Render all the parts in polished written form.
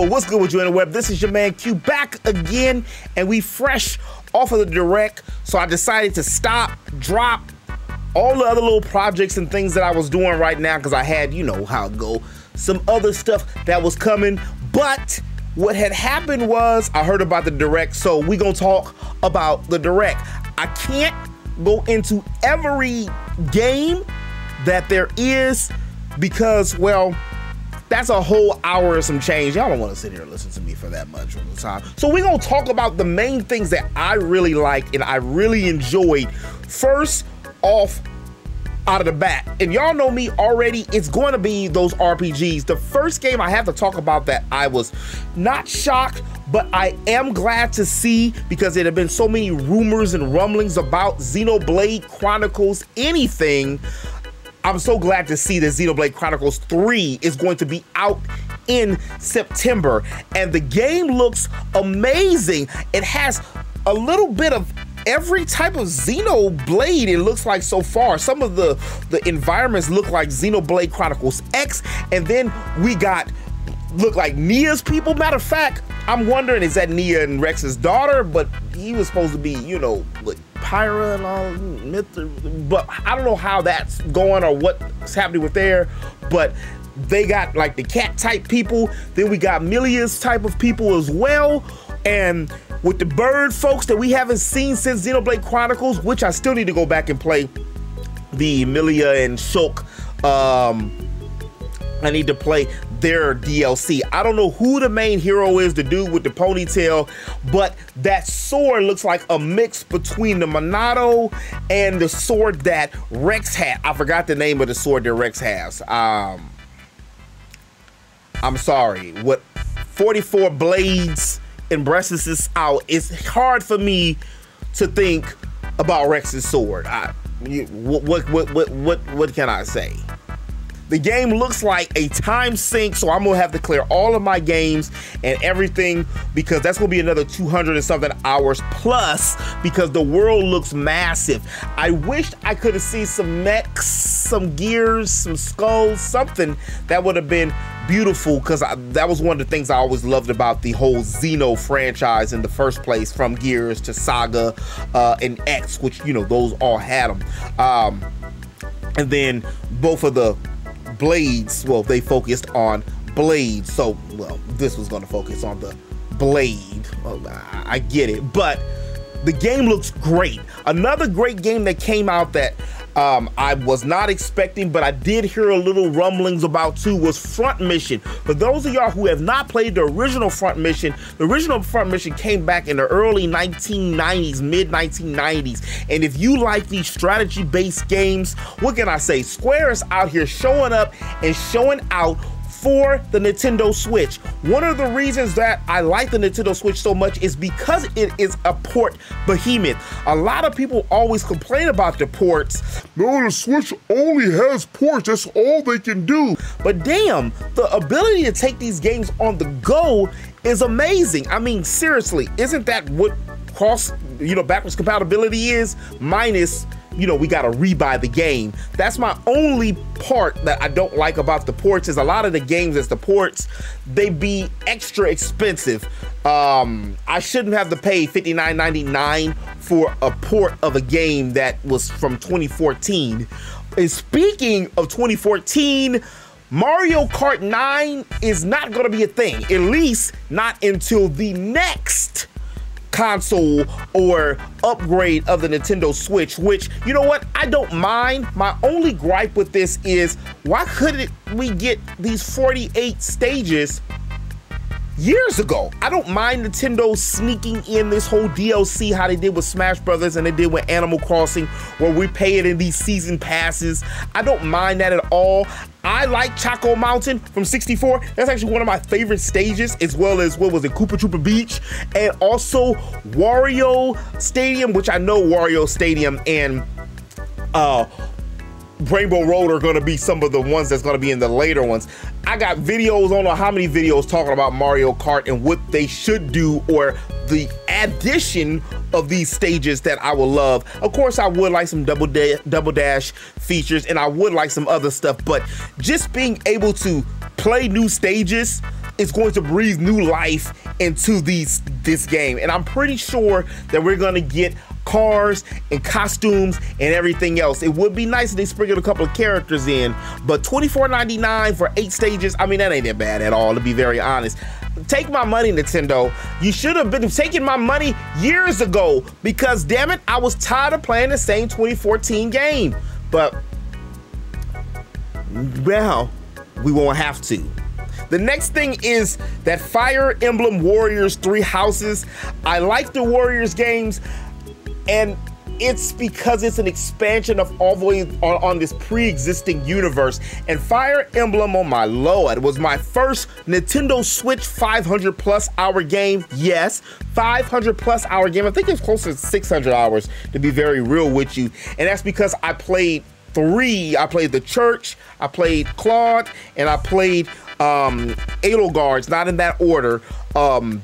Yo, what's good with you on the web? This is your man Q back again, and we fresh off of the direct, so I decided to stop, drop all the other little projects and things that I was doing right now because I had, you know how it go, some other stuff that was coming. But what had happened was I heard about the direct, so we gonna talk about the direct. I can't go into every game that there is because, well, that's a whole hour or some change. Y'all don't want to sit here and listen to me for that much of the time. So we're gonna talk about the main things that I really like and I really enjoyed. First off, out of the bat, and y'all know me already, it's going to be those RPGs. The first game I have to talk about that I was not shocked, but I am glad to see, because there have been so many rumors and rumblings about Xenobalde Chronicles anything. I'm so glad to see that Xenobalde Chronicles 3 is going to be out in September, and the game looks amazing. It has a little bit of every type of Xenoblade, it looks like so far. Some of the environments look like Xenoblade Chronicles X, and then we got look like Nia's people. Matter of fact, I'm wondering, is that Nia and Rex's daughter? But he was supposed to be, you know, like Pyra and all, but I don't know how that's going or what's happening with there. But they got like the cat type people, then we got Milia's type of people as well, and with the bird folks that we haven't seen since Xenoblade Chronicles, which I still need to go back and play the Milia and Shulk. I need to play their DLC. I don't know who the main hero is, the dude with the ponytail, but that sword looks like a mix between the Monado and the sword that Rex had. I forgot the name of the sword that Rex has. I'm sorry. What 44 blades and breasts out, it's hard for me to think about Rex's sword. What can I say? The game looks like a time sink, so I'm gonna have to clear all of my games and everything, because that's gonna be another 200 and something hours plus, because the world looks massive. I wished I could have seen some mechs, some gears, some skulls, something that would have been beautiful, because that was one of the things I always loved about the whole Xeno franchise in the first place, from Gears to Saga and X, which, you know, those all had them. And then both of the blades, well, they focused on blades, so, well, this was going to focus on the blade. Well, I get it, but the game looks great. Another great game that came out that I was not expecting, but I did hear a little rumblings about too, was Front Mission. For those of y'all who have not played the original Front Mission, the original Front Mission came back in the early 1990s, mid 1990s. And if you like these strategy-based games, what can I say? Square is out here showing up and showing out for the Nintendo Switch. One of the reasons that I like the Nintendo Switch so much is because it is a port behemoth. A lot of people always complain about the ports. No, the Switch only has ports, that's all they can do. But damn, the ability to take these games on the go is amazing. I mean, seriously, isn't that what backwards compatibility is? Minus, you know, we gotta rebuy the game. That's my only part that I don't like about the ports, is a lot of the games as the ports, they be extra expensive. I shouldn't have to pay $59.99 for a port of a game that was from 2014. And speaking of 2014, Mario Kart 9 is not gonna be a thing, at least not until the next console or upgrade of the Nintendo Switch, which, you know what, I don't mind. My only gripe with this is, why couldn't we get these 48 stages years ago? I don't mind Nintendo sneaking in this whole DLC, how they did with Smash Brothers and they did with Animal Crossing, where we pay it in these season passes. I don't mind that at all. I like Choco Mountain from 64. That's actually one of my favorite stages, as well as, what was it, Koopa Troopa Beach, and also Wario Stadium, which I know Wario Stadium and Rainbow Road are going to be some of the ones that's going to be in the later ones. I got videos, I don't know how many videos talking about Mario Kart and what they should do, or the addition of these stages that I will love. Of course, I would like some double dash features, and I would like some other stuff, but just being able to play new stages is going to breathe new life into this game. And I'm pretty sure that we're gonna get cars and costumes and everything else. It would be nice if they sprinkled a couple of characters in, but $24.99 for 8 stages, I mean, that ain't that bad at all, to be very honest. Take my money, Nintendo. You should have been taking my money years ago, because damn it, I was tired of playing the same 2014 game. But, well, we won't have to. The next thing is that Fire Emblem Warriors 3 Houses. I like the Warriors games, and it's because it's an expansion of all the way on this pre-existing universe. And Fire Emblem, oh my lord, was my first Nintendo Switch 500+ hour game. Yes, 500+ hour game. I think it's closer to 600 hours, to be very real with you. And that's because I played 3. I played the Church, I played Claude, and I played Edelgard's, not in that order,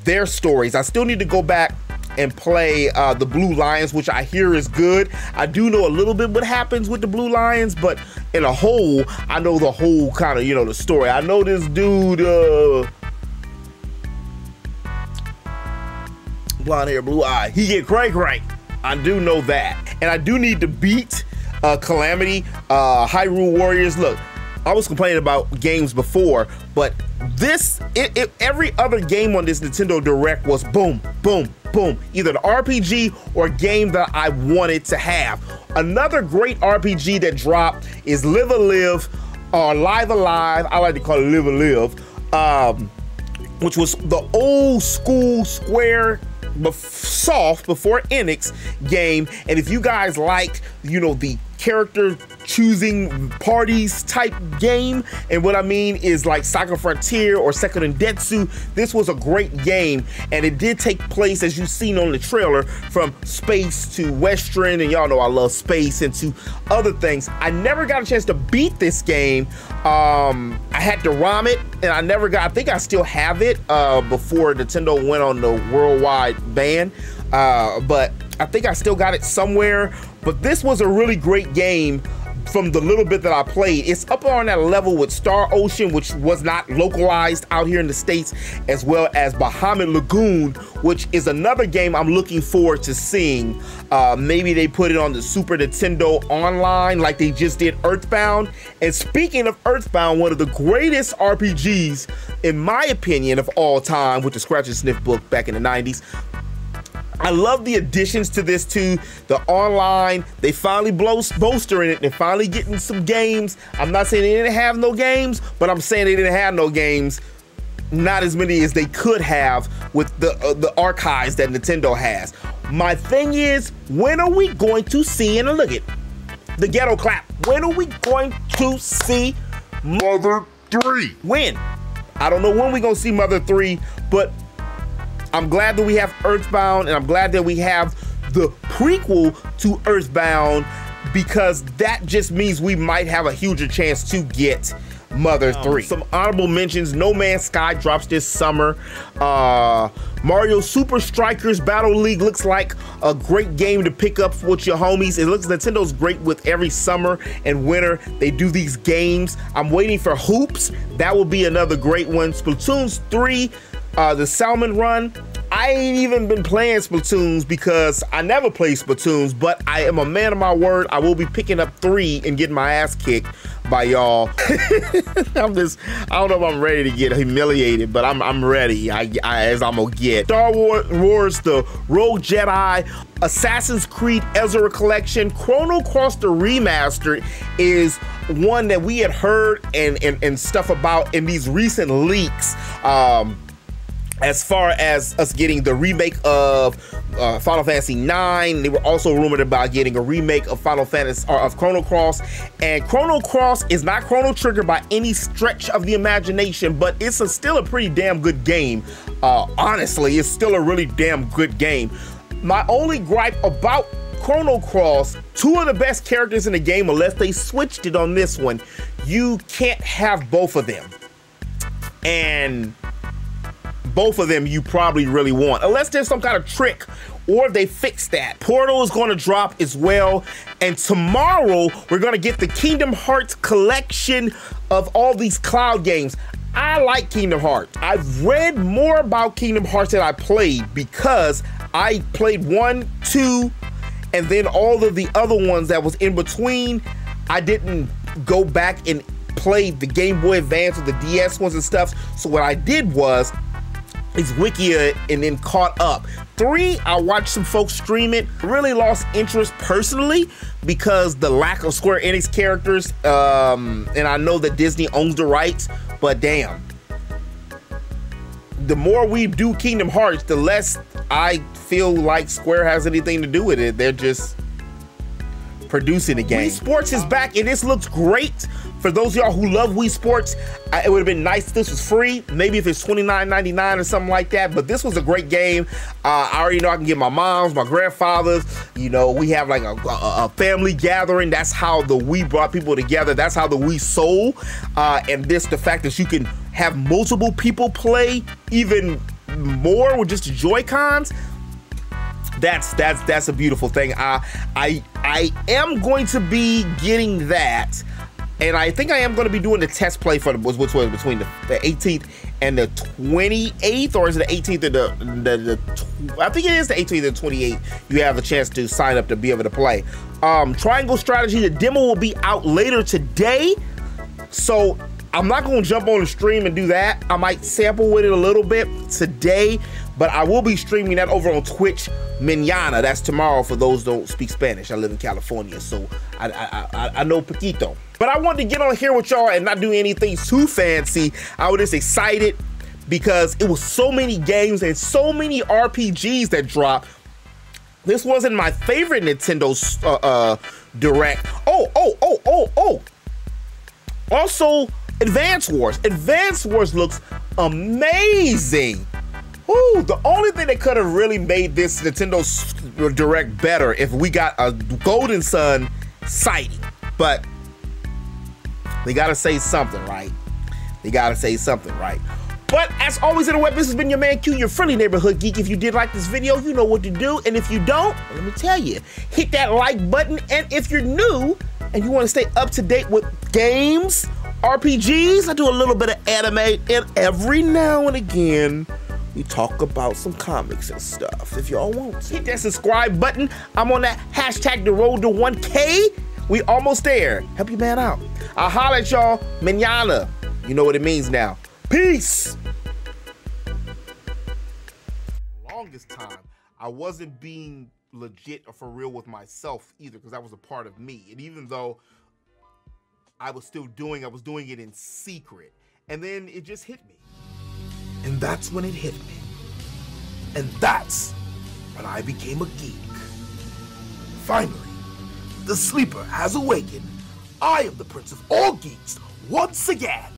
their stories. I still need to go back and play the Blue Lions, which I hear is good. I do know a little bit what happens with the Blue Lions, but in a whole, I know the whole kind of, you know, the story. I know this dude, blonde hair, blue eye, he get cray-cray. I do know that. And I do need to beat Calamity, Hyrule Warriors. Look, I was complaining about games before, but this, every other game on this Nintendo Direct was boom, boom, boom. Either the RPG or a game that I wanted to have. Another great RPG that dropped is Live Alive, or Live Alive. I like to call it Live Alive, which was the old school Square soft before Enix game. And if you guys like, you know, the character choosing parties type game, and what I mean is like Saga Frontier or Second Densetsu, this was a great game. And it did take place, as you've seen on the trailer, from space to Western, and y'all know I love space, and to other things. I never got a chance to beat this game. I had to ROM it, and I never got, I think I still have it before Nintendo went on the worldwide ban, but I think I still got it somewhere. But this was a really great game from the little bit that I played. It's up on that level with Star Ocean, which was not localized out here in the States, as well as Bahamut Lagoon, which is another game I'm looking forward to seeing. Maybe they put it on the Super Nintendo Online like they just did Earthbound. And speaking of Earthbound, one of the greatest RPGs, in my opinion, of all time, with the Scratch and Sniff book back in the 90s. I love the additions to this too. The online, they finally bolstering it. They're finally getting some games. I'm not saying they didn't have no games, but I'm saying they didn't have no games. Not as many as they could have with the archives that Nintendo has. My thing is, when are we going to see, and look at the ghetto clap, when are we going to see Mother 3? When? I don't know when we're gonna see Mother 3, but I'm glad that we have Earthbound, and I'm glad that we have the prequel to Earthbound, because that just means we might have a huger chance to get Mother 3. Some honorable mentions: No Man's Sky drops this summer. Mario Super Strikers Battle League looks like a great game to pick up with your homies. It looks, Nintendo's great with every summer and winter they do these games. I'm waiting for Hoops. That will be another great one. Splatoon 3. The Salmon Run. I ain't even been playing Splatoons because I never play Splatoons, but I am a man of my word. I will be picking up 3 and getting my ass kicked by y'all. I don't know if I'm ready to get humiliated, but I'm ready, as I'm gonna get. Star Wars, the Rogue Jedi, Assassin's Creed Ezra Collection, Chrono Cross the Remaster is one that we had heard and stuff about in these recent leaks. As far as us getting the remake of Final Fantasy IX, they were also rumored about getting a remake of Chrono Cross. And Chrono Cross is not Chrono Trigger by any stretch of the imagination, but it's still a pretty damn good game. Honestly, it's still a really damn good game. My only gripe about Chrono Cross, 2 of the best characters in the game, unless they switched it on this one, you can't have both of them. And both of them you probably really want, unless there's some kind of trick or they fix that. Portal is going to drop as well, and tomorrow we're going to get the Kingdom Hearts collection of all these cloud games. I like Kingdom Hearts. I've read more about Kingdom Hearts than I played because I played 1, 2, and then all of the other ones that was in between. I didn't go back and play the Game Boy Advance or the DS ones and stuff. So what I did was Wikia and then caught up. 3, I watched some folks stream it. Really lost interest personally because the lack of Square Enix characters. And I know that Disney owns the rights, but damn. The more we do Kingdom Hearts, the less I feel like Square has anything to do with it. They're just producing the game. Wii Sports is back and this looks great. For those of y'all who love Wii Sports, it would have been nice if this was free. Maybe if it's $29.99 or something like that, but this was a great game. I already know I can get my moms, my grandfathers, you know, we have like a family gathering. That's how the Wii brought people together. That's how the Wii sold. And the fact that you can have multiple people play even more with just the Joy-Cons, that's a beautiful thing. I am going to be getting that. And I think I am going to be doing the test play for which was between the 18th and the 28th, or is it the 18th and I think it is the 18th and 28th. You have a chance to sign up to be able to play. Triangle Strategy, the demo will be out later today. So I'm not going to jump on the stream and do that. I might sample with it a little bit today, but I will be streaming that over on Twitch mañana. That's tomorrow for those who don't speak Spanish. I live in California, so I know poquito. But I wanted to get on here with y'all and not do anything too fancy. I was just excited because it was so many games and so many RPGs that dropped. This wasn't my favorite Nintendo Direct. Oh. Also, Advance Wars. Advance Wars looks amazing. Ooh, the only thing that could have really made this Nintendo Direct better if we got a Golden Sun sighting. But they gotta say something, right? They gotta say something, right? But as always in the web, this has been your man Q, your friendly neighborhood geek. If you did like this video, you know what to do. And if you don't, let me tell you, hit that like button. And if you're new and you want to stay up to date with games, RPGs, I do a little bit of anime, and every now and again, we talk about some comics and stuff. If y'all want to, hit that subscribe button. I'm on that hashtag the road to 1K. We almost there. Help your man out. I'll holler at y'all mañana. You know what it means now. Peace. Longest time, I wasn't being legit or for real with myself either, because that was a part of me. And even though I was doing it in secret. And then it just hit me. And that's when it hit me. And that's when I became a geek. Finally, the sleeper has awakened. I am the prince of all geeks once again.